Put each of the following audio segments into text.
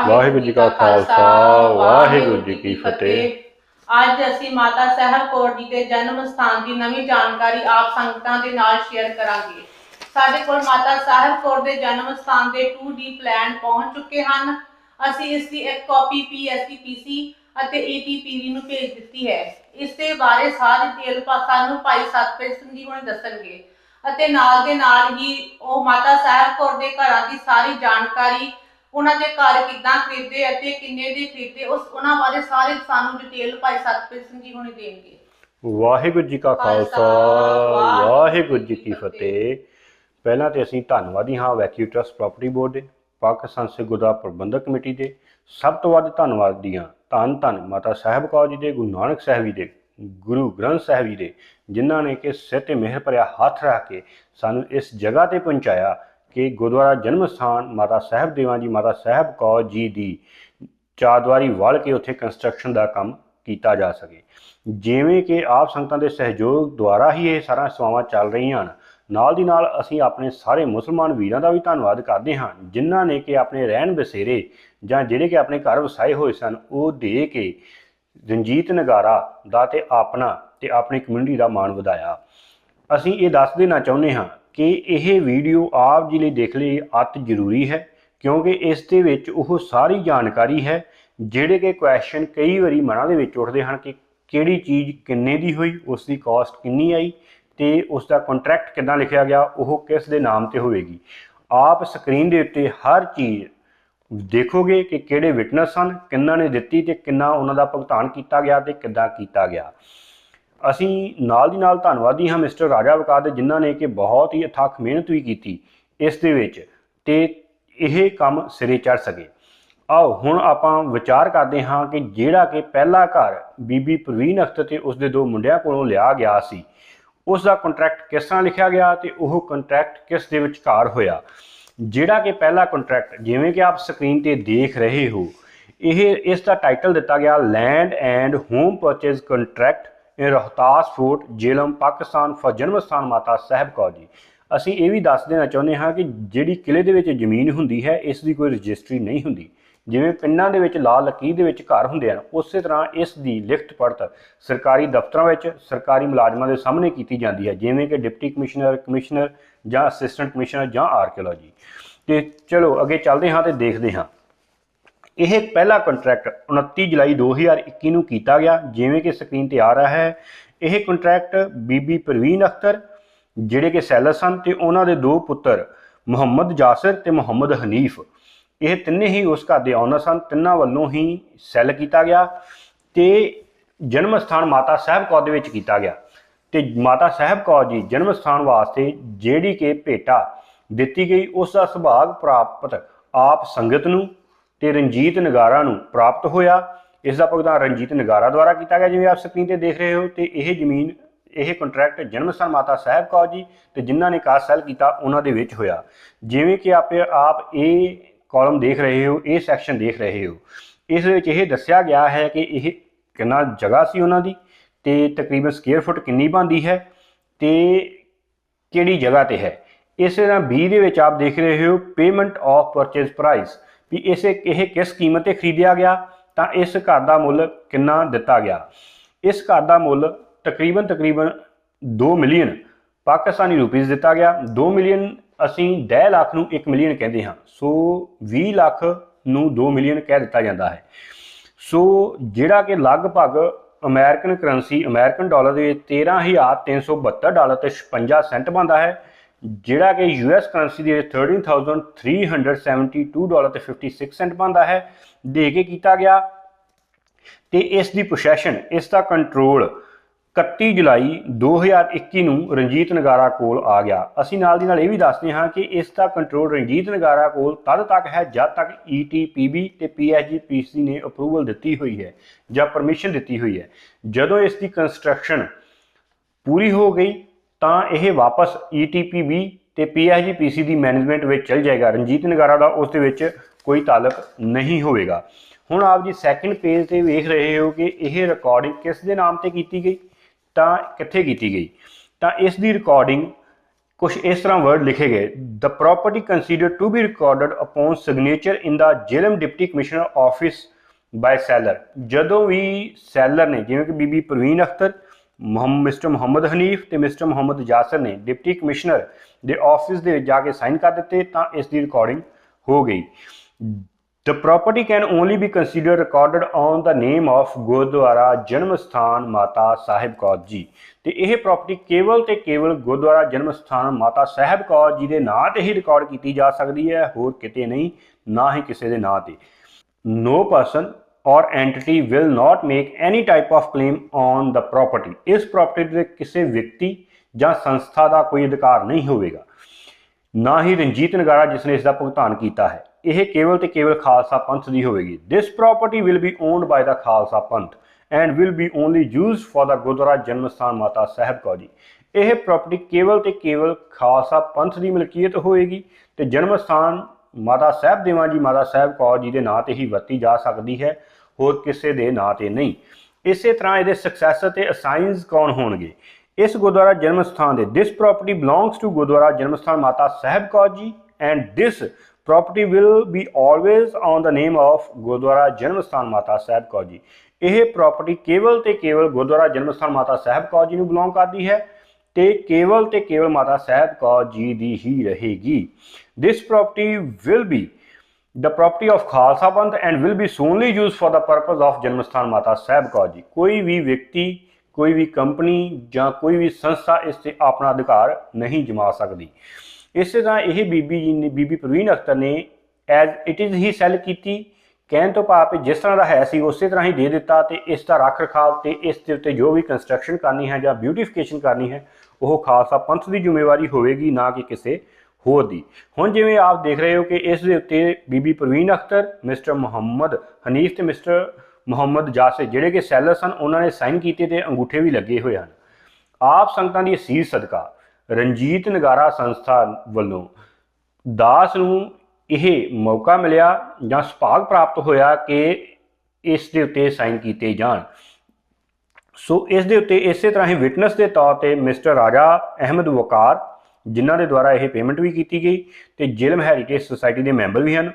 वाहिगुरू जी का खालसा वाहिगुरू जी की फतेह। ਅੱਜ ਅਸੀਂ ਮਾਤਾ ਸਾਹਿਬ ਕੌਰ ਜੀ ਦੇ ਜਨਮ ਸਥਾਨ ਦੀ ਨਵੀਂ ਜਾਣਕਾਰੀ ਆਪ ਸੰਗਤਾਂ ਦੇ ਨਾਲ ਸ਼ੇਅਰ ਕਰਾਂਗੇ। ਸਾਡੇ ਕੋਲ ਮਾਤਾ ਸਾਹਿਬ ਕੌਰ ਦੇ ਜਨਮ ਸਥਾਨ ਦੇ 2D ਪਲਾਨ ਪਹੁੰਚ ਚੁੱਕੇ ਹਨ। ਅਸੀਂ ਇਸ ਦੀ ਇੱਕ ਕਾਪੀ PSDPC ਅਤੇ ETPV ਨੂੰ ਭੇਜ ਦਿੱਤੀ ਹੈ। ਇਸ ਦੇ ਬਾਰੇ ਸਾਰੀ ਡਿਟੇਲ ਸਾਨੂੰ ਭਾਈ ਸਤਪਾਲ ਸਿੰਘ ਜੀ ਹੁਣੇ ਦੱਸਣਗੇ ਅਤੇ ਨਾਲ ਦੇ ਨਾਲ ਹੀ ਉਹ ਮਾਤਾ ਸਾਹਿਬ ਕੌਰ ਦੇ ਘਰਾਂ ਦੀ ਸਾਰੀ ਜਾਣਕਾਰੀ, ਉਹਨਾਂ ਦੇ ਘਰ ਕਿੱਦਾਂ ਖਰੀਦੇ ਅਤੇ ਕਿੰਨੇ ਦੇ ਖਰੀਦੇ, ਉਹਨਾਂ ਬਾਰੇ ਸਾਰੇ ਸਾਨੂੰ ਡਿਟੇਲ ਭਾਈ ਸਤਪਾਲ ਸਿੰਘ ਜੀ ਹੁਣੇ ਦੇਣਗੇ। ਵਾਹਿਗੁਰੂ ਜੀ ਕਾ ਖਾਲਸਾ ਵਾਹਿਗੁਰੂ ਜੀ ਕੀ ਫਤਿਹ। ਪਹਿਲਾਂ ਤੇ ਅਸੀਂ ਧੰਨਵਾਦੀ ਹਾਂ ਵੈਕਿਊ ਟਰਸਟ ਪ੍ਰਾਪਰਟੀ ਬੋਰਡ ਦੇ, ਪਾਕਿਸਤਾਨ ਸਿੱਖ ਗੁਰਦੁਆਰਾ ਪ੍ਰਬੰਧਕ ਕਮੇਟੀ ਦੇ। ਸਭ ਤੋਂ ਵੱਧ ਧੰਨਵਾਦੀ ਹਾਂ ਧੰਨ ਮਾਤਾ ਸਾਹਿਬ ਕੌਰ ਜੀ ਦੇ, ਗੁਰੂ ਨਾਨਕ ਸਾਹਿਬ ਜੀ ਦੇ, ਗੁਰੂ ਗ੍ਰੰਥ ਸਾਹਿਬ ਜੀ ਦੇ, ਜਿਨ੍ਹਾਂ ਨੇ ਕਿ ਸਿਰ ਤੇ ਮਿਹਰ ਭਰਿਆ ਹੱਥ ਰੱਖ ਕੇ ਸਾਨੂੰ ਇਸ ਜਗ੍ਹਾ ਤੇ ਪਹੁੰਚਾਇਆ ਕਿ ਗੁਰਦੁਆਰਾ ਜਨਮ ਸਥਾਨ ਮਾਤਾ ਸਾਹਿਬ ਦੇਵਾਂ ਜੀ ਮਾਤਾ ਸਾਹਿਬ ਕੌਰ ਜੀ ਦੀ ਚਾਰਦੀਵਾਰੀ ਵਲ ਕੇ ਉੱਥੇ ਕੰਸਟਰਕਸ਼ਨ ਦਾ ਕੰਮ ਕੀਤਾ ਜਾ ਸਕੇ। ਜਿਵੇਂ ਕਿ ਆਪ ਸੰਗਤਾਂ ਦੇ ਸਹਿਯੋਗ ਦੁਆਰਾ ਹੀ ਇਹ ਸਾਰਾ ਸੇਵਾਵਾਂ ਚੱਲ ਰਹੀਆਂ ਹਨ। ਨਾਲ ਦੀ ਨਾਲ ਅਸੀਂ ਆਪਣੇ ਸਾਰੇ ਮੁਸਲਮਾਨ ਵੀਰਾਂ ਦਾ ਵੀ ਧੰਨਵਾਦ ਕਰਦੇ ਹਾਂ ਜਿਨ੍ਹਾਂ ਨੇ ਕਿ ਆਪਣੇ ਰਹਿਣ ਬਸੇਰੇ ਜਾਂ ਜਿਹੜੇ ਕਿ ਆਪਣੇ ਘਰ ਵਸਾਏ ਹੋਏ ਸਨ ਉਹ ਦੇ ਕੇ ਰਣਜੀਤ ਨਗਾਰਾ ਦਾ ਤੇ ਆਪਣਾ ਤੇ ਆਪਣੀ ਕਮਿਊਨਿਟੀ ਦਾ ਮਾਣ ਵਧਾਇਆ। ਅਸੀਂ ਇਹ ਦੱਸ ਦੇਣਾ ਚਾਹੁੰਦੇ ਹਾਂ ਕਿ ਇਹ ਵੀਡੀਓ ਆਪ ਜੀ ਲਈ ਦੇਖ ਲਈ ਅਤ ਜ਼ਰੂਰੀ ਹੈ ਕਿਉਂਕਿ ਇਸ ਦੇ ਵਿੱਚ ਉਹ ਸਾਰੀ ਜਾਣਕਾਰੀ ਹੈ ਜਿਹੜੇ ਕਿ ਕੁਐਸਚਨ ਕਈ ਵਾਰੀ ਮਨਾਂ ਦੇ ਵਿੱਚ ਉੱਠਦੇ ਹਨ ਕਿ ਕਿਹੜੀ ਚੀਜ਼ ਕਿੰਨੇ ਦੀ ਹੋਈ, ਉਸ ਦੀ ਕਾਸਟ ਕਿੰਨੀ ਆਈ ਤੇ ਉਸ ਦਾ ਕੰਟਰੈਕਟ ਕਿੱਦਾਂ ਲਿਖਿਆ ਗਿਆ, ਉਹ ਕਿਸ ਦੇ ਨਾਮ ਤੇ ਹੋਵੇਗੀ। ਆਪ ਸਕਰੀਨ ਦੇ ਉੱਤੇ ਹਰ ਚੀਜ਼ ਦੇਖੋਗੇ ਕਿ ਕਿਹੜੇ ਵਿਟਨੈਸ ਹਨ, ਕਿੰਨਾ ਨੇ ਦਿੱਤੀ ਤੇ ਕਿੰਨਾ ਉਹਨਾਂ ਦਾ ਭੁਗਤਾਨ ਕੀਤਾ ਗਿਆ ਤੇ ਕਿੱਦਾਂ ਕੀਤਾ ਗਿਆ। ਅਸੀਂ ਨਾਲ ਦੀ ਨਾਲ ਧੰਨਵਾਦੀ ਹਾਂ ਮਿਸਟਰ ਰਾਜਾ ਵਕਾਰ ਦੇ ਜਿਨ੍ਹਾਂ ਨੇ ਕਿ ਬਹੁਤ ਹੀ ਅਥੱਕ ਮਿਹਨਤ ਵੀ ਕੀਤੀ ਇਸ ਦੇ ਵਿੱਚ ਤੇ ਇਹ ਕੰਮ ਸਿਰੇ ਚੜ੍ਹ ਸਕੇ। ਆਓ ਹੁਣ ਆਪਾਂ ਵਿਚਾਰ ਕਰਦੇ ਹਾਂ ਕਿ ਜਿਹੜਾ ਕਿ ਪਹਿਲਾ ਘਰ ਬੀਬੀ ਪ੍ਰਵੀਨ ਅਖਤਰ ਤੇ ਉਸਦੇ ਦੋ ਮੁੰਡਿਆਂ ਕੋਲੋਂ ਲਿਆ ਗਿਆ ਸੀ ਉਸ ਦਾ ਕੰਟਰੈਕਟ ਕਿਸ ਤਰ੍ਹਾਂ ਲਿਖਿਆ ਗਿਆ ਤੇ ਉਹ ਕੰਟਰੈਕਟ ਕਿਸ ਦੇ ਵਿਚਕਾਰ ਹੋਇਆ। ਜਿਹੜਾ ਕਿ ਪਹਿਲਾ ਕੰਟਰੈਕਟ ਜਿਵੇਂ ਕਿ ਆਪ ਸਕਰੀਨ ਤੇ ਦੇਖ ਰਹੇ ਹੋ, ਇਸ ਦਾ ਟਾਈਟਲ ਦਿੱਤਾ ਗਿਆ land and home purchase contract in Rohtas fort Jhelum Pakistan for Janam Sthan Mata Sahib Kaur ji. ਅਸੀਂ ਇਹ ਵੀ ਦੱਸ ਦੇਣਾ ਚਾਹੁੰਦੇ ਹਾਂ ਕਿ ਜਿਹੜੀ ਕਿਲੇ ਦੇ ਵਿੱਚ ਜ਼ਮੀਨ ਹੁੰਦੀ ਹੈ ਇਸ ਦੀ ਕੋਈ ਰਜਿਸਟਰੀ ਨਹੀਂ ਹੁੰਦੀ। ਜਿਵੇਂ ਪਿੰਡਾਂ ਦੇ ਵਿੱਚ ਲਾਲ ਲਕੀਰ ਦੇ ਵਿੱਚ ਘਰ ਹੁੰਦੇ ਹਨ ਉਸੇ ਤਰ੍ਹਾਂ ਇਸ ਦੀ ਲਿਖਤ ਪੜ੍ਹਤ ਸਰਕਾਰੀ ਦਫ਼ਤਰਾਂ ਵਿੱਚ ਸਰਕਾਰੀ ਮੁਲਾਜ਼ਮਾਂ ਦੇ ਸਾਹਮਣੇ ਕੀਤੀ ਜਾਂਦੀ ਹੈ ਜਿਵੇਂ ਕਿ ਡਿਪਟੀ ਕਮਿਸ਼ਨਰ ਜਾਂ ਅਸਿਸਟੈਂਟ ਕਮਿਸ਼ਨਰ ਜਾਂ ਆਰਕੀਓਲੋਜੀ। ਤੇ ਚਲੋ ਅੱਗੇ ਚੱਲਦੇ ਹਾਂ ਤੇ ਦੇਖਦੇ ਹਾਂ। ਇਹ ਪਹਿਲਾ ਕੰਟਰੈਕਟ 29 ਜੁਲਾਈ 2021 ਨੂੰ ਕੀਤਾ ਗਿਆ ਜਿਵੇਂ ਕਿ ਸਕਰੀਨ ਤੇ ਆ ਰਿਹਾ ਹੈ। ਇਹ ਕੰਟਰੈਕਟ ਬੀਬੀ ਪ੍ਰਵੀਨ ਅਖਤਰ ਜਿਹੜੇ ਕਿ ਸੈਲਰ ਸਨ ਤੇ ਉਹਨਾਂ ਦੇ ਦੋ ਪੁੱਤਰ ਮੁਹੰਮਦ ਜਾਸਿਰ ਤੇ ਮੁਹੰਮਦ ਹਨੀਫ, ਇਹ ਤਿੰਨੇ ਹੀ ਉਸ ਘਰ ਦੇ ਓਨਰ ਸਨ। ਤਿੰਨਾਂ ਵੱਲੋਂ ਹੀ ਸੈੱਲ ਕੀਤਾ ਗਿਆ ਤੇ ਜਨਮ ਸਥਾਨ ਮਾਤਾ ਸਾਹਿਬ ਕੌਰ ਦੇ ਵਿੱਚ ਕੀਤਾ ਗਿਆ ਤੇ ਮਾਤਾ ਸਾਹਿਬ ਕੌਰ ਜੀ ਜਨਮ ਸਥਾਨ ਵਾਸਤੇ ਜਿਹੜੀ ਕਿ ਭੇਟਾ ਦਿੱਤੀ ਗਈ ਉਸ ਦਾ ਸੁਭਾਗ ਪ੍ਰਾਪਤ ਆਪ ਸੰਗਤ ਨੂੰ ਤੇ ਰਣਜੀਤ ਨਗਾਰਾ ਨੂੰ ਪ੍ਰਾਪਤ ਹੋਇਆ। ਇਸ ਦਾ ਭੁਗਤਾਨ ਰਣਜੀਤ ਨਗਾਰਾ ਦੁਆਰਾ ਕੀਤਾ ਗਿਆ ਜਿਵੇਂ ਆਪ ਸਕਰੀਨ ਤੇ ਦੇਖ ਰਹੇ ਹੋ। ਤੇ ਇਹ ਜ਼ਮੀਨ ਇਹ ਕੰਟਰੈਕਟ ਜਨਮ ਸਥਾਨ ਮਾਤਾ ਸਾਹਿਬ ਕੌਰ ਜੀ ਤੇ ਜਿਨ੍ਹਾਂ ਨੇ ਕਾਸਟ ਸੈੱਲ ਕੀਤਾ ਉਹਨਾਂ ਦੇ ਵਿੱਚ ਹੋਇਆ। ਜਿਵੇਂ ਕਿ ਆਪ ਇਹ ਕਾਲਮ ਦੇਖ ਰਹੇ ਹੋ, ਇਹ ਸੈਕਸ਼ਨ ਦੇਖ ਰਹੇ ਹੋ, ਇਸ ਵਿੱਚ ਇਹ ਦੱਸਿਆ ਗਿਆ ਹੈ ਕਿ ਇਹ ਕਿੰਨਾ ਜਗ੍ਹਾ ਸੀ ਉਹਨਾਂ ਦੀ ਤੇ ਤਕਰੀਬਨ ਸਕੁਅਰ ਫੁੱਟ ਕਿੰਨੀ ਬਣਦੀ ਹੈ ਤੇ ਕਿਹੜੀ ਜਗ੍ਹਾ ਤੇ ਹੈ। ਇਸੇ ਤਰ੍ਹਾਂ B ਦੇ ਵਿੱਚ ਆਪ ਦੇਖ ਰਹੇ ਹੋ ਪੇਮੈਂਟ ਆਫ ਪਰਚੇਜ਼ ਪ੍ਰਾਈਸ ਵੀ ਇਹ ਕਿਸ ਕੀਮਤ ਤੇ ਖਰੀਦਿਆ ਗਿਆ ਤਾਂ ਇਸ ਘਰ ਦਾ ਮੁੱਲ ਕਿੰਨਾ ਦਿੱਤਾ ਗਿਆ। ਇਸ ਘਰ ਦਾ ਮੁੱਲ ਤਕਰੀਬਨ 2 ਮਿਲੀਅਨ ਪਾਕਿਸਤਾਨੀ ਰੁਪੀਸ ਦਿੱਤਾ ਗਿਆ। 2 ਮਿਲੀਅਨ ਅਸੀਂ 10 ਲੱਖ ਨੂੰ 1 ਮਿਲੀਅਨ ਕਹਿੰਦੇ ਹਾਂ, ਸੋ 20 ਲੱਖ ਨੂੰ 2 ਮਿਲੀਅਨ ਕਹਿ ਦਿੱਤਾ ਜਾਂਦਾ ਹੈ। ਸੋ ਜਿਹੜਾ ਕਿ ਲਗਭਗ ਅਮਰੀਕਨ ਕਰੰਸੀ ਅਮਰੀਕਨ ਡਾਲਰ ਦੇ $13,372 ਤੇ 56 ਸੈਂਟ ਬਣਦਾ ਹੈ, ਜਿਹੜਾ ਕਿ US ਕਰੰਸੀ ਦੇ $13,372 ਤੇ 56 ਸੈਂਟ ਬਣਦਾ ਹੈ ਦੇ ਕੇ ਕੀਤਾ ਗਿਆ। ਤੇ ਇਸ ਦੀ ਪੋਸੈਸ਼ਨ ਇਸ ਦਾ ਕੰਟਰੋਲ 31 ਜੁਲਾਈ 2021 ਨੂੰ ਰਣਜੀਤ ਨਗਾਰਾ ਕੋਲ ਆ ਗਿਆ। ਅਸੀਂ ਨਾਲ ਦੀ ਨਾਲ ਇਹ ਵੀ ਦੱਸਦੇ ਹਾਂ ਕਿ ਇਸ ਦਾ ਕੰਟਰੋਲ ਰਣਜੀਤ ਨਗਾਰਾ ਕੋਲ ਤਦ ਤੱਕ ਹੈ ਜਦ ਤੱਕ ETPB ਤੇ PSDPC ਨੇ ਅਪਰੂਵਲ ਦਿੱਤੀ ਹੋਈ ਹੈ ਜਾਂ ਪਰਮਿਸ਼ਨ ਦਿੱਤੀ ਹੋਈ ਹੈ। ਜਦੋਂ ਇਸ ਦੀ ਕੰਸਟਰਕਸ਼ਨ ਪੂਰੀ ਹੋ ਗਈ ਤਾਂ ਇਹ ਵਾਪਸ ETPB ਤੇ PSDPC ਦੀ ਮੈਨੇਜਮੈਂਟ ਵਿੱਚ ਚਲ ਜਾਏਗਾ। ਰਣਜੀਤ ਨਗਾਰਾ ਦਾ ਉਸ ਦੇ ਵਿੱਚ ਕੋਈ ਤਾਲੁਕ ਨਹੀਂ ਹੋਵੇਗਾ। ਹੁਣ ਆਪ ਜੀ ਸੈਕਿੰਡ ਪੇਜ ਤੇ ਵੇਖ ਰਹੇ ਹੋ ਕਿ ਇਹ ਰਿਕਾਰਡਿੰਗ ਕਿਸ ਦੇ ਨਾਮ ਤੇ ਕੀਤੀ ਗਈ ਤਾਂ ਕਿੱਥੇ ਕੀਤੀ ਗਈ। ਤਾਂ ਇਸ ਦੀ ਰਿਕਾਰਡਿੰਗ कुछ इस तरह वर्ड लिखे गए, the property considered to be recorded upon signature in the Jhelum deputy commissioner office by seller. जदों भी सैलर ने, जिवें कि बीबी परवीन अख्तर, मिस्टर मुहम्मद हनीफ ते मिस्टर मुहम्मद जासर ने डिप्टी कमिश्नर दे ऑफिस दे जाके साइन कर दिते तां इस दी रिकॉर्डिंग हो गई। The property can only be considered recorded on the name of Gurdwara Janam Sthan माता साहिब कौर जी। ਤੇ ਇਹ ਪ੍ਰਾਪਰਟੀ ਕੇਵਲ ਤੇ ਕੇਵਲ ਗੁਰਦੁਆਰਾ ਜਨਮ ਸਥਾਨ ਮਾਤਾ ਸਾਹਿਬ ਕੌਰ ਜੀ ਦੇ ਨਾਂ ਤੇ ਹੀ ਰਿਕਾਰਡ ਕੀਤੀ ਜਾ ਸਕਦੀ ਹੈ, ਹੋਰ ਕਿਤੇ ਨਹੀਂ, ਨਾ ਹੀ ਕਿਸੇ ਦੇ ਨਾਂ ਤੇ। नो पर्सन और entity will not make any type of claim on the property. इस प्रॉपर्टी ਦੇ ਕਿਸੇ ਵਿਅਕਤੀ ਜਾਂ ਸੰਸਥਾ ਦਾ ਕੋਈ ਅਧਿਕਾਰ ਨਹੀਂ ਹੋਵੇਗਾ, ਨਾ ਹੀ ਰਣਜੀਤ ਨਗਾਰਾ ਜਿਸ ਨੇ ਇਸ ਦਾ ਭੁਗਤਾਨ ਕੀਤਾ ਹੈ। ਇਹ ਕੇਵਲ ਤੇ ਕੇਵਲ ਖਾਲਸਾ ਪੰਥ ਦੀ ਹੋਵੇਗੀ। This property will be owned by the Khalsa Panth and will be only used for the Gurdwara Janam Sthan Mata Sahib Kaur ji. ਇਹ ਪ੍ਰੋਪਰਟੀ ਕੇਵਲ ਤੇ ਕੇਵਲ ਖਾਲਸਾ ਪੰਥ ਦੀ ਮਲਕੀਅਤ ਹੋਏਗੀ ਤੇ ਜਨਮ ਸਥਾਨ ਮਾਤਾ ਸਾਹਿਬ ਦੇਵਾਂ ਜੀ, ਮਾਤਾ ਸਾਹਿਬ ਕੌਰ ਜੀ ਦੇ ਨਾਂ ਤੇ ਹੀ ਵਰਤੀ ਜਾ ਸਕਦੀ ਹੈ, ਹੋਰ ਕਿਸੇ ਦੇ ਨਾਂ ਤੇ ਨਹੀਂ। ਇਸੇ ਤਰ੍ਹਾਂ ਇਹਦੇ ਸਕਸੈਸਰ ਤੇ ਅਸਾਈਨਸ ਕੌਣ ਹੋਣਗੇ? ਇਸ ਗੁਰਦੁਆਰਾ ਜਨਮ ਸਥਾਨ ਦੇ ਦਿਸ property belongs to Gurdwara Janam Sthan Mata Sahib Kaur ji and this property will B always on the name of Gurdwara Janam Sthan Mata Sahib Kaur ji. ਇਹ ਪ੍ਰੋਪਰਟੀ ਕੇਵਲ ਤੇ ਕੇਵਲ ਗੁਰਦੁਆਰਾ ਜਨਮ ਸਥਾਨ ਮਾਤਾ ਸਾਹਿਬ ਕੌਰ ਜੀ ਨੂੰ ਬਿਲੋਂਗ ਕਰਦੀ ਹੈ ਤੇ ਕੇਵਲ ਮਾਤਾ ਸਾਹਿਬ ਕੌਰ ਜੀ ਦੀ ਹੀ ਰਹੇਗੀ। This property will be the property of Khalsa Panth and will be solely use for the purpose of Janam Sthan माता साहब कौर जी। कोई भी व्यक्ति, कोई भी कंपनी या कोई भी संस्था इस से अपना अधिकार नहीं जमा सकती। इस तरह यह बीबी जी ने, बीबी परवीन अख्तर ने एज इट इज़ ही सैल की, कहने तो भाव जिस तरह का है सी उस तरह ही दे दिता। तो इसका रख रखाव तो इस के उत्ते जो भी कंस्ट्रक्शन करनी है या ब्यूटिफिकेशन करनी है वह खालसा पंथ की जिम्मेवारी होगी, ना कि किसी होर दी। हुण जिवें आप देख रहे हो कि इस दे उत्ते बीबी परवीन अख्तर, मिस्टर मुहम्मद हनीफ ते मिस्टर मुहम्मद जासिर जिहड़े कि सैलर सन, उन्होंने साइन कीते ते अंगूठे भी लगे हुए हैं। आप संगतां दी असीस सदका रणजीत नगारा संस्था वल्लों दास नूं यह मौका मिलिया जां सुभाग प्राप्त होया कि इस दे उत्ते साइन कीते जाण। सो इस दे उत्ते इसे तरह ही विटनस के तौर पर मिस्टर राजा अहमद वकार जिन्हों के द्वारा यह पेमेंट भी की गई तो जेलम हैरीटेज सोसाइटी के मैंबर भी हैं,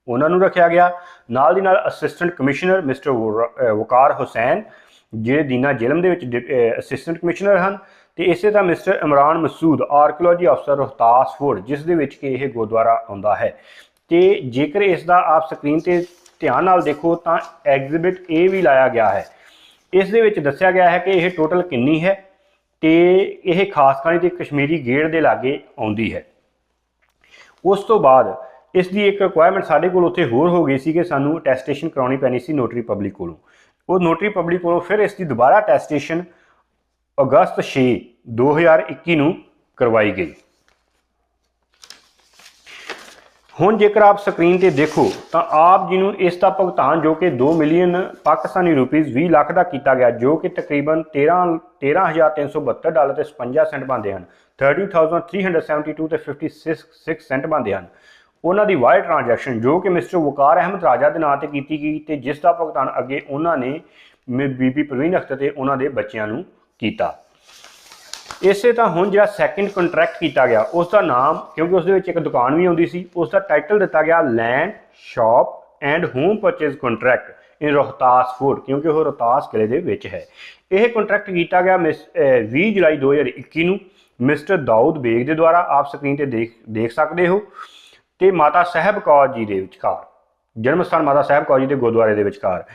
उन्होंने रखा गया। नाल दी नाल असिस्टेंट कमिश्नर मिस्टर वकार हुसैन जो दीना जेलम के असिस्टेंट कमिश्नर हैं, तो इस तरह मिस्टर इमरान मसूद आर्कियोलॉजी अफसर रोहतास फोर्ट जिस दे विच कि यह गुरुद्वारा आता है। तो जेकर इसका आप स्क्रीन पर ध्यान नाल देखो तो एग्जिबिट ए भी लाया गया है। इस दे विच दस्सिया गया है कि यह टोटल कितनी है तो यह खासकानी ते कश्मीरी गेट के लागे आती है। उस तो बाद इसकी एक रिक्वायरमेंट साढ़े को उत्थे होर हो गई सी कि सानू अटैस्टेशन करानी पैनी सी नोटरी पब्लिक कोलों। वो नोटरी पब्लिक कोलों फिर इसकी दोबारा अटैस्टेशन अगस्त 6 2021 नूं करवाई गई। हुण जेकर आप स्क्रीन पर देखो तो आप जी इसका भुगतान जो कि 2 मिलियन पाकिस्तानी रुपीज़ 20 लाख का किया गया, जो कि तकरीबन 13,372 डॉलर ते 55 सेंट बनते हैं। 30,372 ते 56 सेंट बनते हैं। उन्हों की वायर ट्रांजैक्शन जो कि मिस्टर वकार अहमद राजा के नाम से की गई तो जिसका भुगतान अगे उन्होंने बीबी परवीन अख्तर ते उन्होंने बच्चों को किया। इसे तो हुण जिहड़ा सैकेंड कंट्रैक्ट किया गया उसका नाम, क्योंकि उस एक दुकान भी आती सी, उसका टाइटल दिता गया land shop and home purchase contract in Rohtas fort, क्योंकि वह रोहतास किले दे विच है। यह कंट्रैक्ट किया गया 20 जुलाई 2021 नूं मिस्टर दाऊद बेग के द्वारा, आप स्क्रीन पर देख सकते हो। तो माता साहब कौर जी के विचकार, जन्म स्थान माता साहब कौर जी के गुरुद्वारे के विचकार,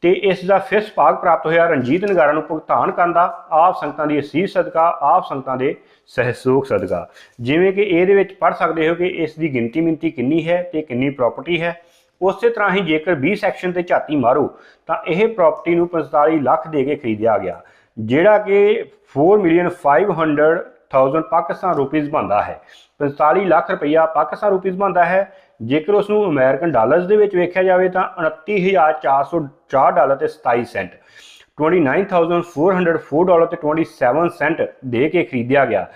तो इसका फिर सुभाग प्राप्त होया रणजीत नगारा नूं भुगतान करन दा, आप संगतां दी असीस सदका, आप संगतां दे सहयोग सदका। जिवें कि इहदे विच पढ़ सकते हो कि इसकी गिनती मिनती कितनी है तो कितनी प्रॉपर्टी है। उस तरह ही जेकर 20 सैक्शन से झाती मारो तो यह प्रॉपर्टी नूं 45 लाख दे के खरीदिया गया, जिहड़ा कि 4,500,000 पाकिस्तान रुपीज़ बनता है। 45 लाख रुपया पाकिस्तान रुपीज़ बनता है। जेकर उसनूं अमेरिकन डॉलर्स दे विच वेख्या जाए तो 29,404 डॉलर ते 27 सेंट, 29,404 डॉलर ते 27 सेंट दे के खरीदिया गया।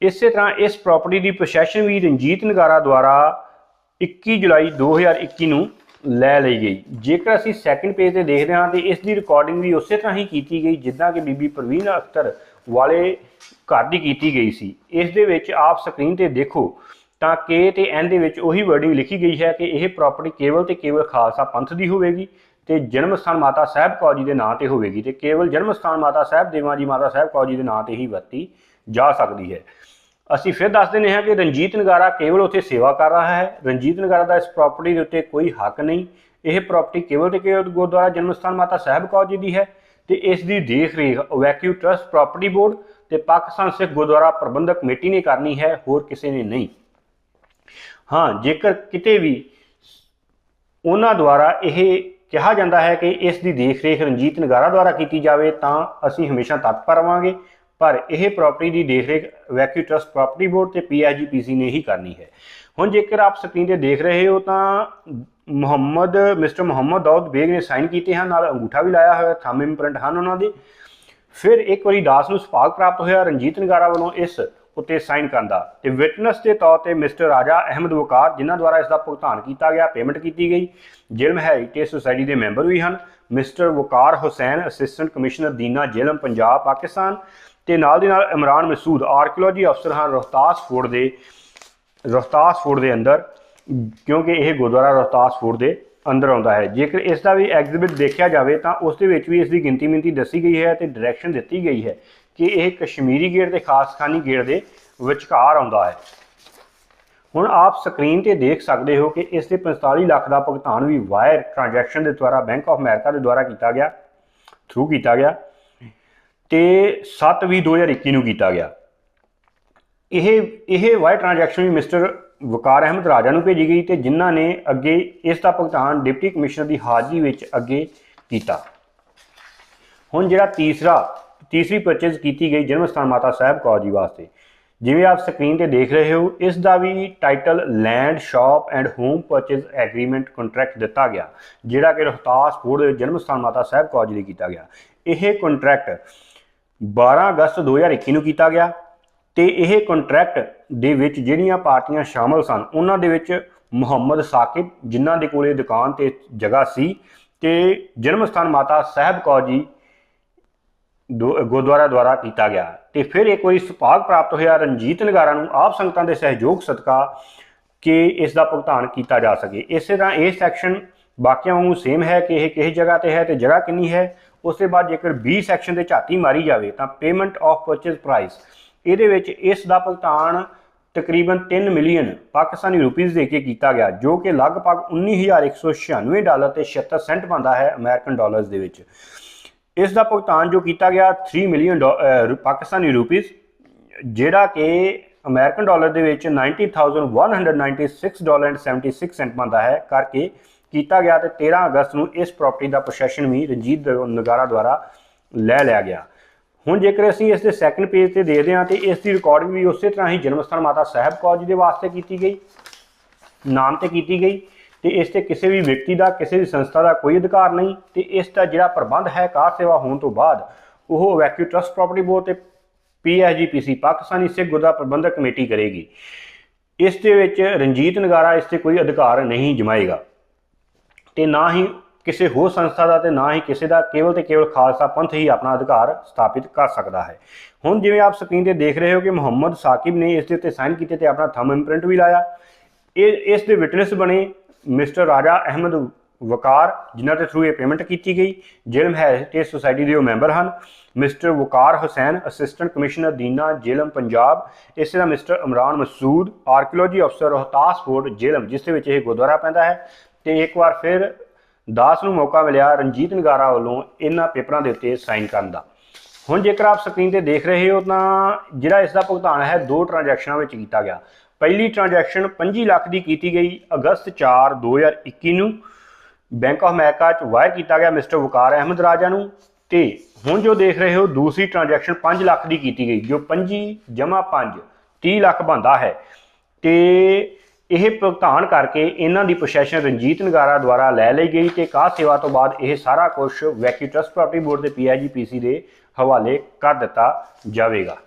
इस तरह इस प्रॉपर्टी की पोसैशन भी रणजीत नगारा द्वारा 21 जुलाई 2021 नूं लै ली गई। जेकर असीं सैकेंड पेज पर देखते हैं तो इसकी रिकॉर्डिंग भी उस तरह ही की गई जिदा कि बीबी परवीन अख्तर वाले घर की कीती गई सी। इस दे विच आप स्क्रीन ते देखो ਤਾਂ के ਤੇ एन ਦੇ ਵਿੱਚ ਉਹੀ ਵਰਡਿੰਗ ਲਿਖੀ ਗਈ ਹੈ ਕਿ ਇਹ ਪ੍ਰਾਪਰਟੀ ਕੇਵਲ ਤੇ ਕੇਵਲ ਖਾਲਸਾ ਪੰਥ ਦੀ ਹੋਵੇਗੀ ਤੇ ਜਨਮ ਸਥਾਨ ਮਾਤਾ ਸਾਹਿਬ ਕੌਰ ਜੀ ਦੇ ਨਾਂ ਤੇ ਹੋਵੇਗੀ ਤੇ ਕੇਵਲ ਜਨਮ ਸਥਾਨ ਮਾਤਾ ਸਾਹਿਬ ਦੇਵਾਂ ਜੀ ਮਾਤਾ ਸਾਹਿਬ ਕੌਰ ਜੀ ਦੇ ਨਾਂ ਤੇ ਹੀ ਵਰਤੀ ਜਾ ਸਕਦੀ ਹੈ। ਅਸੀਂ ਫਿਰ ਦੱਸ ਦਿੰਦੇ ਹਾਂ ਕਿ ਰਣਜੀਤ ਨਗਾਰਾ ਕੇਵਲ ਉੱਥੇ ਸੇਵਾ ਕਰ ਰਿਹਾ ਹੈ। ਰਣਜੀਤ ਨਗਾਰਾ ਦਾ ਇਸ ਪ੍ਰਾਪਰਟੀ ਦੇ ਉੱਤੇ ਕੋਈ ਹੱਕ ਨਹੀਂ। ਇਹ ਪ੍ਰਾਪਰਟੀ ਕੇਵਲ ਤੇ ਕੇਵਲ ਗੁਰਦੁਆਰਾ ਜਨਮ ਸਥਾਨ ਮਾਤਾ ਸਾਹਿਬ ਕੌਰ ਜੀ ਦੀ ਹੈ ਤੇ ਇਸ ਦੀ ਦੇਖ ਰੇਖ ਵੈਕਿਊ ਟਰਸਟ ਪ੍ਰਾਪਰਟੀ ਬੋਰਡ ਤੇ ਪਾਕਿਸਤਾਨ ਸਿੱਖ ਗੁਰਦੁਆਰਾ ਪ੍ਰਬੰਧਕ ਕਮੇਟੀ ਨੇ ਕਰਨੀ ਹੈ, ਹੋਰ ਕਿਸੇ ਨੇ ਨਹੀਂ। हाँ, जेकर किते भी उन्हां द्वारा यह कहा जाता है कि इस दी देख रेख रंजीत नगारा द्वारा की जाए तो असी हमेशा तत्पर रहांगे, पर यह प्रॉपर्टी की देख रेख वैक्यू ट्रस्ट प्रॉपर्टी बोर्ड ते PSGPC ने ही करनी है। हुण जेकर आप स्क्रीन ते देख रहे हो तो मिस्टर मुहम्मद दाऊद बेग ने साइन किए हैं, नाल अंगूठा भी लाया हुआ, थंब इंप्रिंट हैं उन्होंने। फिर एक बारी दास नूं सुभाग प्राप्त होया रंजीत नगारा वालों इस उत्ते साइन करदा ते विटनेस के तौर पर मिस्टर राजा अहमद वकार जिन्हां द्वारा इसका भुगतान किया गया, पेमेंट की गई। जिलम हैरीटेज सोसाइटी के मैंबर भी हैं मिस्टर वकार हुसैन असिस्टेंट कमिश्नर दीना जिलम पंजाब पाकिस्तान ते नाल दी नाल इमरान मसूद आर्कियोलॉजी अफसर हैं रोहतास फोर्ट के अंदर, क्योंकि यह गुरुद्वारा रोहतास फोर्ट के अंदर आता है। जेकर इसका भी एग्जिबिट देखा जाए तो उस भी इसकी गिनती मिनती दसी गई है तो डायरैक्शन दी गई है कि यह कश्मीरी गेट के खासखानी गेट के विचकार आता है। हुण आप स्क्रीन पर देख सकते हो कि इसके 45 लाख का भुगतान भी वायर ट्रांजैक्शन के द्वारा बैंक ऑफ अमेरिका के द्वारा किया गया, थ्रू किया गया तो 7/20/21 नूं किया गया। यह वायर ट्रांजैक्शन भी मिस्टर वकार अहमद राजा नूं भेजी गई तो जिन्हां ने अगे इसका भुगतान डिप्टी कमिश्नर की हाज़री विच अगे किया। हुण जिहड़ा तीसरी परचेज की गई जन्म स्थान माता साहब कौर जी वास्ते, जिवें आप स्क्रीन पर देख रहे हो, इसका भी title land shop and home purchase agreement contract दिता गया, जिहड़ा कि रोहतास फोर्ट जन्म स्थान माता साहब कौर जी किया गया। यह कंट्रैक्ट 12 अगस्त 2021 नूं किया गया तो यह कंट्रैक्ट दे विच जिहड़ियां पार्टियां शामिल सन उन्हां दे विच मुहम्मद साकिब जिन्हां दे कोले दुकान ते जगह सी ते जन्म स्थान माता साहब कौर जी गुरुद्वारा द्वारा किया गया। तो फिर एक बार सुभाग प्राप्त होया रंजीत नगारा नूं आप संगतां दे सहयोग सदका कि इसका भुगतान किया जा सके। इस तरह ये सैक्शन बाकियां वांगू सेम है कि यह किस जगह पर है तो जगह कितनी है। उसके बाद जेकर बी सैक्शन से झाती मारी जाए तो पेमेंट ऑफ परचेज प्राइस ये इसका भुगतान तकरीबन 3 मिलियन पाकिस्तानी रुपीज़ दे के किया गया, जो कि लगभग $19,196 ते 76 सेंट बनता है अमेरिकन डॉलर्स दे विच। इसका भुगतान जो किया गया 3 मिलियन पाकिस्तानी रुपीज़, जिहड़ा कि अमेरिकन डॉलर दे विच $90,196.76 बनता है करके किया गया। तो 13 अगस्त नूं इस प्रॉपर्टी का पोसैशन भी रंजीत नगारा द्वारा लै लिया गया। हुण जेकर असीं इस दे सैकेंड पेज से देखते हैं तो इसकी रिकॉर्डिंग भी उस तरह ही जन्म स्थान माता साहब कौर जी के वास्ते की गई, नाम से की गई तो इस ते किसी भी व्यक्ति का किसी भी संस्था का कोई अधिकार नहीं। तो इसका जिहड़ा प्रबंध है कार सेवा होने तो बाद वह वैक्यू ट्रस्ट प्रॉपर्टी बोर्ड ते PSGPC पाकिस्तानी सिख गुरुद्वारा प्रबंधक कमेटी करेगी। इस दे विच रंजीत नगारा इस ते कोई अधिकार नहीं जमाएगा तो ना ही किसी होर संस्था का तो ना ही किसी का, केवल तो केवल खालसा पंथ ही अपना अधिकार स्थापित कर सकता है। हुण जिवें आप स्क्रीन पर देख रहे हो कि मुहम्मद साकिब ने इस उत्ते साइन किए तो अपना थंब इंप्रिंट भी लाया। इस दे विटनेस बने मिस्टर राजा अहमद वकार जिन्हां दे थ्रू ये पेमेंट की गई। जिलम हैरीटेज सोसाइटी के मैंबर हैं मिस्टर वकार हुसैन असिस्टेंट कमिश्नर दीना जिलम पंजाब। इस तरह मिस्टर इमरान मसूद आर्कियोलॉजी अफसर रोहतास फोर्ट जिलम, जिस दे विच ये गुरुद्वारा पैंदा है। तो एक बार फिर दास नूं मौका मिलिया रंजीत नगारा वालों इन्हां पेपरां दे उत्ते साइन करन दा। हुण जेकर आप स्क्रीन पर देख रहे हो तो जिहड़ा इसका भुगतान है 2 ट्रांजैक्शनां विच कीता गया। पहली ट्रांजैक्शन 25 लाख की की गई अगस्त 4 2021 नूं बैंक ऑफ अमेरिका वायर किया गया मिस्टर वकार अहमद राजा नूं। ते हुण जो देख रहे हो दूसरी ट्रांजैक्शन 5 लाख की गई, जो 25 जमा 5 30 लाख बनता है। तो यह भुगतान करके इन्हां दी पोसैशन रंजीत नगारा द्वारा लै ली गई तो काह सेवा तो बाद यह सारा कुछ वैक्यू ट्रस्ट प्रॉपर्टी बोर्ड के PSGPC के हवाले कर दिता जाएगा।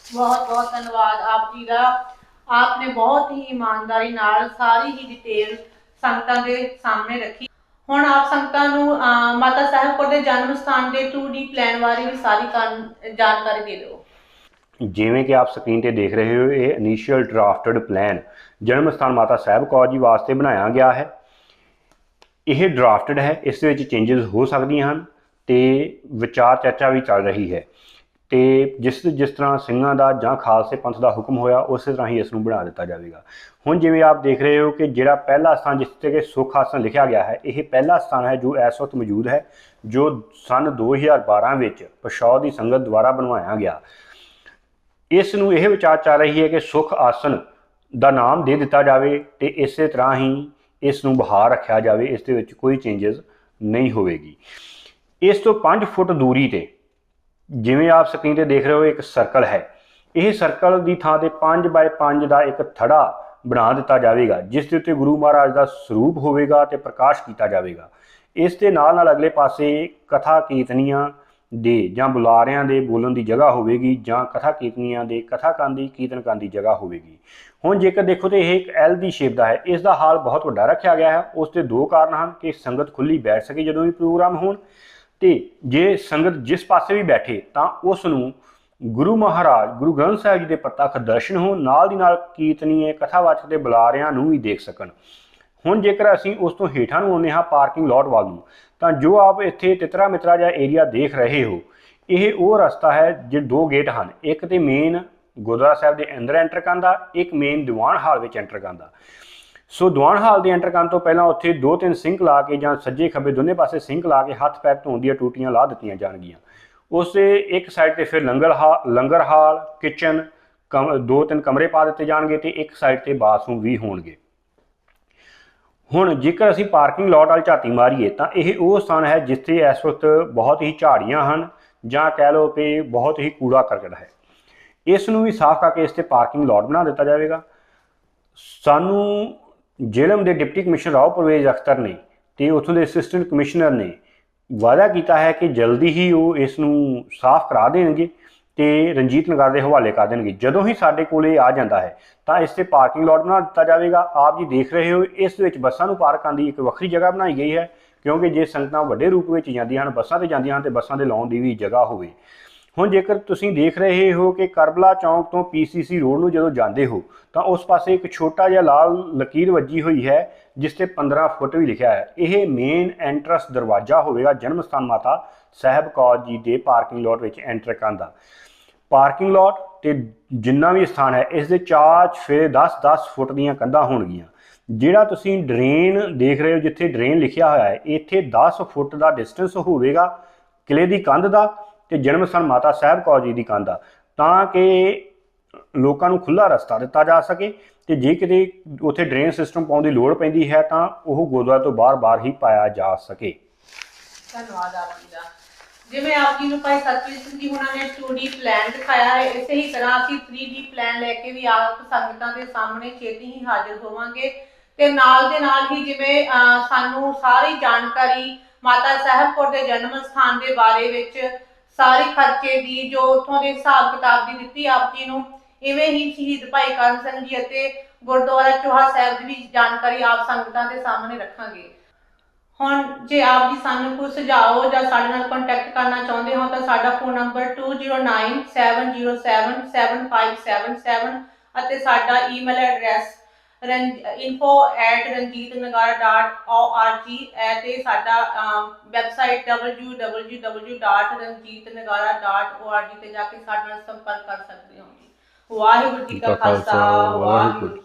बहुत बहुत धन्यवाद आप जी का। आपने बहुत ही ईमानदारी नाल सारी ही डिटेल संगतां दे सामने रखी। ਹੁਣ ਆਪ ਸੰਗਤਾਂ ਨੂੰ ਮਾਤਾ ਸਾਹਿਬ ਕੌਰ ਦੇ ਜਨਮ ਸਥਾਨ ਦੇ 2D ਪਲਾਨ ਬਾਰੇ ਵੀ ਸਾਰੀ ਜਾਣਕਾਰੀ ਦੇ ਦਿਓ। ਜਿਵੇਂ ਕਿ ਆਪ ਸਕਰੀਨ ਤੇ ਦੇਖ ਰਹੇ ਹੋ, ਇਹ ਇਨੀਸ਼ੀਅਲ ਡਰਾਫਟਡ ਪਲਾਨ ਜਨਮ ਸਥਾਨ ਮਾਤਾ ਸਾਹਿਬ ਕੌਰ ਜੀ ਵਾਸਤੇ ਬਣਾਇਆ ਗਿਆ ਹੈ। ਇਹ ਡਰਾਫਟਡ ਹੈ, ਇਸ ਵਿੱਚ ਚੇਂਜਸ ਹੋ ਸਕਦੀਆਂ ਹਨ ਤੇ ਵਿਚਾਰ ਚਰਚਾ ਵੀ ਚੱਲ ਰਹੀ ਹੈ ਤੇ ਜਿਸ ਤਰ੍ਹਾਂ ਸਿੰਘਾਂ ਦਾ ਜਾਂ ਖਾਲਸੇ ਪੰਥ ਦਾ ਹੁਕਮ ਹੋਇਆ ਉਸੇ ਤਰ੍ਹਾਂ ਹੀ ਇਸ ਨੂੰ ਬਣਾ ਦਿੱਤਾ ਜਾਵੇਗਾ। ਹੁਣ ਜਿਵੇਂ ਆਪ ਦੇਖ ਰਹੇ ਹੋ ਕਿ ਜਿਹੜਾ ਪਹਿਲਾ ਸਥਾਨ ਜਿਸ ਤੇ ਕਿ ਸੁੱਖ ਆਸਣ ਲਿਖਿਆ ਗਿਆ ਹੈ, ਇਹ ਪਹਿਲਾ ਸਥਾਨ ਹੈ ਜੋ ਇਸ ਵਕਤ ਮੌਜੂਦ ਹੈ, ਜੋ ਸਨ 2012 ਵਿੱਚ ਪਸ਼ੌ ਦੀ ਸੰਗਤ ਦੁਆਰਾ ਬਣਵਾਇਆ ਗਿਆ। ਇਸ ਨੂੰ ਇਹ ਵਿਚਾਰ ਚੱਲ ਰਹੀ ਹੈ ਕਿ ਸੁੱਖ ਆਸਣ ਦਾ ਨਾਮ ਦੇ ਦਿੱਤਾ ਜਾਵੇ ਤੇ ਇਸੇ ਤਰ੍ਹਾਂ ਹੀ ਇਸ ਨੂੰ ਬਹਾਲ ਰੱਖਿਆ ਜਾਵੇ, ਇਸ ਦੇ ਵਿੱਚ ਕੋਈ ਚੇਂਜਸ ਨਹੀਂ ਹੋਵੇਗੀ। ਇਸ ਤੋਂ 5 ਫੁੱਟ ਦੂਰੀ ਤੇ ਜਿਵੇਂ ਆਪ ਸਕਰੀਨ ਤੇ ਦੇਖ ਰਹੇ ਹੋ ਇੱਕ ਸਰਕਲ ਹੈ। ਇਹ ਸਰਕਲ ਦੀ ਥਾਂ ਤੇ 5x5 ਦਾ ਇੱਕ ਥੜਾ ਬਣਾ ਦਿੱਤਾ ਜਾਵੇਗਾ, ਜਿਸ ਦੇ ਉੱਤੇ ਗੁਰੂ ਮਹਾਰਾਜ ਦਾ ਸਰੂਪ ਹੋਵੇਗਾ ਤੇ ਪ੍ਰਕਾਸ਼ ਕੀਤਾ ਜਾਵੇਗਾ। ਇਸ ਦੇ ਨਾਲ ਨਾਲ ਅਗਲੇ ਪਾਸੇ ਕਥਾ ਕੀਰਤਨੀਆਂ ਦੇ ਜਾਂ ਬੁਲਾਰਿਆਂ ਦੇ ਬੋਲਣ ਦੀ ਜਗ੍ਹਾ ਹੋਵੇਗੀ ਜਾਂ ਕਥਾ ਕੀਰਤਨੀਆਂ ਦੇ ਕਥਾ ਕਰਨ ਦੀ ਕੀਰਤਨ ਕਰਨ ਦੀ ਜਗ੍ਹਾ ਹੋਵੇਗੀ। ਹੁਣ ਜੇਕਰ ਦੇਖੋ ਤੇ ਇਹ ਇੱਕ ਐਲ ਦੀ ਸ਼ੇਪ ਦਾ ਹੈ। ਇਸ ਦਾ ਹਾਲ ਬਹੁਤ ਵੱਡਾ ਰੱਖਿਆ ਗਿਆ ਹੈ। ਉਸ ਦੇ ਦੋ ਕਾਰਨ ਹਨ ਕਿ ਸੰਗਤ ਖੁੱਲੀ ਬੈਠ ਸਕੇ ਜਦੋਂ ਵੀ ਪ੍ਰੋਗਰਾਮ ਹੋਣ, ਤੇ ਜੇ ਸੰਗਤ ਜਿਸ ਪਾਸੇ ਵੀ ਬੈਠੇ ਤਾਂ ਉਸ ਨੂੰ ਗੁਰੂ ਮਹਾਰਾਜ ਗੁਰੂ ਗ੍ਰੰਥ ਸਾਹਿਬ ਜੀ ਦੇ ਪ੍ਰਤੱਖ ਦਰਸ਼ਨ ਹੋਣ, ਨਾਲ ਦੀ ਨਾਲ ਕੀਰਤਨੀਏ ਕਥਾਵਾਚਕ ਦੇ ਬੁਲਾਰਿਆਂ ਨੂੰ ਵੀ ਦੇਖ ਸਕਣ। ਹੁਣ ਜੇਕਰ ਅਸੀਂ ਉਸ ਤੋਂ ਹੇਠਾਂ ਨੂੰ ਆਉਂਦੇ ਹਾਂ ਪਾਰਕਿੰਗ ਲੋਟ ਵੱਲ ਨੂੰ, ਤਾਂ ਜੋ ਆਪ ਇੱਥੇ ਤਿਤਰਾ ਮਿਤਰਾ ਜਿਹਾ ਏਰੀਆ ਦੇਖ ਰਹੇ ਹੋ, ਇਹ ਉਹ ਰਸਤਾ ਹੈ ਜੇ ਦੋ ਗੇਟ ਹਨ, ਇੱਕ ਤੇ ਮੇਨ ਗੁਰਦੁਆਰਾ ਸਾਹਿਬ ਦੇ ਅੰਦਰ ਐਂਟਰ ਕਰਨ ਦਾ, ਇੱਕ ਮੇਨ ਦੀਵਾਨ ਹਾਲ ਵਿੱਚ ਐਂਟਰ ਕਰਨ ਦਾ। ਸੋ ਦੀਵਾਨ ਹਾਲ ਦੇ ਐਂਟਰ ਕਰਨ ਤੋਂ ਪਹਿਲਾਂ ਉੱਥੇ 2-3 ਸਿੰਕ ਲਾ ਕੇ ਜਾਂ ਸੱਜੇ ਖੱਬੇ ਦੋਨੇ ਪਾਸੇ ਸਿੰਕ ਲਾ ਕੇ ਹੱਥ ਪੈਰ ਧੋਣ ਦੀਆਂ ਟੂਟੀਆਂ ਲਾ ਦਿੱਤੀਆਂ ਜਾਣਗੀਆਂ। ਉਸ ਦੇ ਇੱਕ ਸਾਈਡ ਤੇ ਫਿਰ ਲੰਗਰ ਹਾਲ ਕਿਚਨ 2-3 ਕਮਰੇ ਪਾ ਦਿੱਤੇ ਜਾਣਗੇ ਤੇ ਇੱਕ ਸਾਈਡ ਤੇ ਬਾਥਰੂਮ ਵੀ ਹੋਣਗੇ। ਹੁਣ ਜੇਕਰ ਅਸੀਂ ਪਾਰਕਿੰਗ ਲੋਟ ਵੱਲ ਝਾਤੀ ਮਾਰੀਏ ਤਾਂ ਇਹ ਉਹ ਸਥਾਨ ਹੈ ਜਿੱਥੇ ਇਸ ਵਕਤ ਬਹੁਤ ਹੀ ਝਾੜੀਆਂ ਹਨ ਜਾਂ ਕਹਿ ਲਓ ਕਿ ਬਹੁਤ ਹੀ ਕੂੜਾ ਕਰਕਟ ਹੈ। ਇਸ ਨੂੰ ਵੀ ਸਾਫ਼ ਕਰਕੇ ਇਸ ਤੇ ਪਾਰਕਿੰਗ ਲੋਟ ਬਣਾ ਦਿੱਤਾ ਜਾਵੇਗਾ। ਸਾਨੂੰ ਜੇਲਮ ਦੇ ਡਿਪਟੀ ਕਮਿਸ਼ਨਰ ਰਾਓ ਪਰਵੇਜ਼ ਅਖਤਰ ਨੇ ਤੇ ਉੱਥੋਂ ਦੇ ਅਸਿਸਟੈਂਟ ਕਮਿਸ਼ਨਰ ਨੇ ਵਾਅਦਾ ਕੀਤਾ ਹੈ ਕਿ ਜਲਦੀ ਹੀ ਉਹ ਇਸ ਨੂੰ ਸਾਫ਼ ਕਰਾ ਦੇਣਗੇ ਤੇ ਰਣਜੀਤ ਨਗਰ ਦੇ ਹਵਾਲੇ ਕਰ ਦੇਣਗੇ। ਜਦੋਂ ਹੀ ਸਾਡੇ ਕੋਲ ਇਹ ਆ ਜਾਂਦਾ ਹੈ ਤਾਂ ਇਸ ਤੇ ਪਾਰਕਿੰਗ ਲੋਟ ਬਣਾ ਦਿੱਤਾ ਜਾਵੇਗਾ। ਆਪ ਜੀ ਦੇਖ ਰਹੇ ਹੋ ਇਸ ਵਿੱਚ ਬੱਸਾਂ ਨੂੰ ਪਾਰਕ ਕਰਨ ਦੀ ਇੱਕ ਵੱਖਰੀ ਜਗ੍ਹਾ ਬਣਾਈ ਗਈ ਹੈ, ਕਿਉਂਕਿ ਜੇ ਸੰਗਤਾਂ ਵੱਡੇ ਰੂਪ ਵਿੱਚ ਜਾਂਦੀਆਂ ਹਨ, ਬੱਸਾਂ ਤੇ ਜਾਂਦੀਆਂ ਹਨ, ਤੇ ਬੱਸਾਂ ਦੇ ਲਾਉਣ ਦੀ ਵੀ ਜਗ੍ਹਾ ਹੋਵੇ। ਹੁਣ ਜੇਕਰ ਤੁਸੀਂ ਦੇਖ ਰਹੇ ਹੋ ਕਿ ਕਰਬਲਾ ਚੌਂਕ ਤੋਂ PCC ਰੋਡ ਨੂੰ ਜਦੋਂ ਜਾਂਦੇ ਹੋ ਤਾਂ ਉਸ ਪਾਸੇ ਇੱਕ ਛੋਟਾ ਜਿਹਾ ਲਾਲ ਲਕੀਰ ਵੱਜੀ ਹੋਈ ਹੈ ਜਿਸ ਤੇ 15 ਫੁੱਟ ਵੀ ਲਿਖਿਆ ਹੈ। ਇਹ ਮੇਨ ਐਂਟਰੈਂਸ ਦਰਵਾਜ਼ਾ ਹੋਵੇਗਾ ਜਨਮ ਸਥਾਨ ਮਾਤਾ ਸਾਹਿਬ ਕੌਰ ਜੀ ਦੇ ਪਾਰਕਿੰਗ ਲੋਟ ਵਿੱਚ ਐਂਟਰ ਕਰਨ ਦਾ। ਪਾਰਕਿੰਗ ਲੋਟ ਤੇ ਜਿੰਨਾ ਵੀ ਸਥਾਨ ਹੈ ਇਸ ਦੇ 4 ਫੇਰੇ 10-10 ਫੁੱਟ ਦੀਆਂ ਕੰਧਾਂ ਹੋਣਗੀਆਂ। ਜਿਹੜਾ ਤੁਸੀਂ ਡਰੇਨ ਦੇਖ ਰਹੇ ਹੋ, ਜਿੱਥੇ ਡਰੇਨ ਲਿਖਿਆ ਹੋਇਆ ਹੈ, ਇੱਥੇ 10 ਫੁੱਟ ਦਾ ਡਿਸਟੈਂਸ ਹੋਵੇਗਾ ਕਿਲੇ ਦੀ ਕੰਧ ਦਾ ਤੇ ਜਨਮ ਸਥਾਨ ਮਾਤਾ ਸਾਹਿਬ ਕੌਰ ਜੀ ਦੀ ਕੰਧ ਦਾ, ਤਾਂ ਕਿ ਲੋਕਾਂ ਨੂੰ ਖੁੱਲ੍ਹਾ ਰਸਤਾ ਦਿੱਤਾ ਜਾ ਸਕੇ। ਤੇ ਜੇ ਕਿਤੇ ਉੱਥੇ ਡਰੇਨ ਸਿਸਟਮ ਪਾਉਣ ਦੀ ਲੋੜ ਪੈਂਦੀ ਹੈ ਤਾਂ ਉਹ ਗੁਰਦੁਆਰੇ ਤੋਂ ਬਾਹਰ ਹੀ ਪਾਇਆ ਜਾ ਸਕੇ। ਧੰਨਵਾਦ ਆਪ ਜੀ ਦਾ। ਜਿਵੇਂ ਆਪ ਜੀ ਨੂੰ ਭਾਈ ਸਤਿ ਸਿੰਘ ਜੀ ਉਹਨਾਂ ਨੇ 2D ਪਲਾਨ ਦਿਖਾਇਆ ਹੈ, ਇਸੇ ਹੀ ਤਰ੍ਹਾਂ ਅਸੀਂ 3D ਪਲਾਨ ਲੈ ਕੇ ਵੀ ਆਪ ਸੰਗਤਾਂ ਦੇ ਸਾਹਮਣੇ ਛੇਤੀ ਹੀ ਹਾਜ਼ਰ ਹੋਵਾਂਗੇ। ਤੇ ਨਾਲ ਦੇ ਨਾਲ ਹੀ ਜਿਵੇਂ ਸਾਨੂੰ ਸਾਰੀ ਜਾਣਕਾਰੀ ਮਾਤਾ ਸਾਹਿਬ ਕੌਰ ਦੇ ਜਨਮ ਸਥਾਨ ਦੇ ਬਾਰੇ ਵਿੱਚ ਸਾਰੇ ਖਰਚੇ ਦੀ ਜੋ ਉੱਥੋਂ ਦੇ ਹਿਸਾਬ ਕਿਤਾਬ ਦੀ ਦਿੱਤੀ ਆਪ ਜੀ ਨੂੰ, ਇਵੇਂ ਹੀ ਸ਼ਹੀਦ ਭਾਈ ਕਰਮ ਸਿੰਘ ਜੀ ਅਤੇ ਗੁਰਦੁਆਰਾ ਚੋਹਾ ਸਾਹਿਬ ਦੀ ਵੀ ਜਾਣਕਾਰੀ ਆਪ ਸੰਗਤਾਂ ਦੇ ਸਾਹਮਣੇ ਰੱਖਾਂਗੇ। ਹੁਣ ਜੇ ਆਪ ਜੀ ਸਾਨੂੰ ਕੋਈ ਸੁਝਾਅ ਜਾਂ ਸਾਡੇ ਨਾਲ ਕੰਟੈਕਟ ਕਰਨਾ ਚਾਹੁੰਦੇ ਹੋ ਤਾਂ ਸਾਡਾ ਫੋਨ ਨੰਬਰ 2097077577 ਅਤੇ ਸਾਡਾ ਈਮੇਲ ਐਡਰੈਸ info@ranjitnagara.org ਤੇ ਸਾਡਾ ਵੈਬਸਾਈਟ www.ranjitnagara.org ਤੇ ਜਾ ਕੇ ਸਾਡੇ ਨਾਲ ਸੰਪਰਕ ਕਰ ਸਕਦੇ ਹੋ। ਵਾਹਿਗੁਰੂ ਜੀ ਕਾ ਖਾਲਸਾ, ਵਾਹਿਗੁਰੂ